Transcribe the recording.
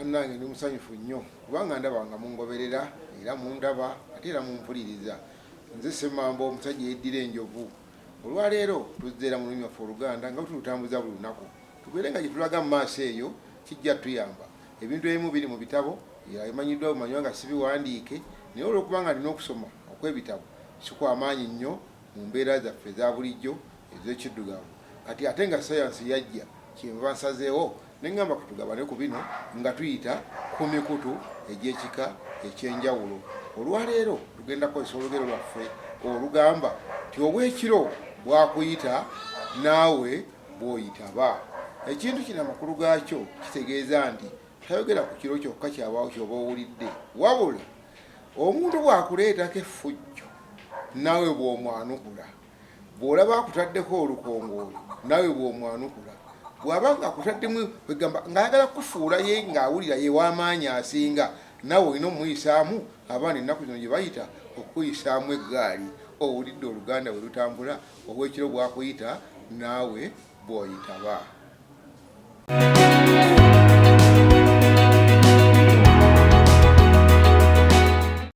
bannange ndi musanyufu nnyo kubanga ndaba nga mungoberera era mundaba ate era mumpuliriza. Nze Ssemambo omusajja yeddira enjovu. Olwaleero tuzzeera mu lulimi lwaffe Oluganda nga tutambuza buli lunaku tubeere nga gye tulaga mu maaso eyo kijja tuyamba. Ebintu ebimu biri mu bitabo emanyiddwa bumanywa nga sibiwandiike naye olw'okuba nga alina okusoma okw'ebitabo sikwamaanyi nnyo mu mbeera zaffe eza bulijjo ez'ekiddugavu. Kati ate nga sayansi yajja kyenva nsazeewo neŋŋamba katugabane ku bino nga tuyita ku mikutu egy'ekika eky'enjawulo. Olwaleero tugenda kukozesa olugero lwaffe olugamba ti obw'ekiro bwakuyita naawe bw'oyitaba. Ekintu kino amakulu gaakyo kitegeeza nti tayogera ku kiro kyokka kyabaawo ky'oba owulidde, wabula omuntu bw'akuleetako effujjo naawe bw'omwanukula, bw'olaba akutaddeko olukongooli naawe bw'omwanukula, bw'aba ng'akutaddemu egamba ng'ayagala kufuula ye ng'awulira ye w'amaanyi asinga, naawe olina omuyisaamu abaana ennaku zino gye bayita okuyisaamu eggaali. Owulidde Oluganda bwe lutambula, obw'ekiro bwakuyita naawe bw'oyitaba.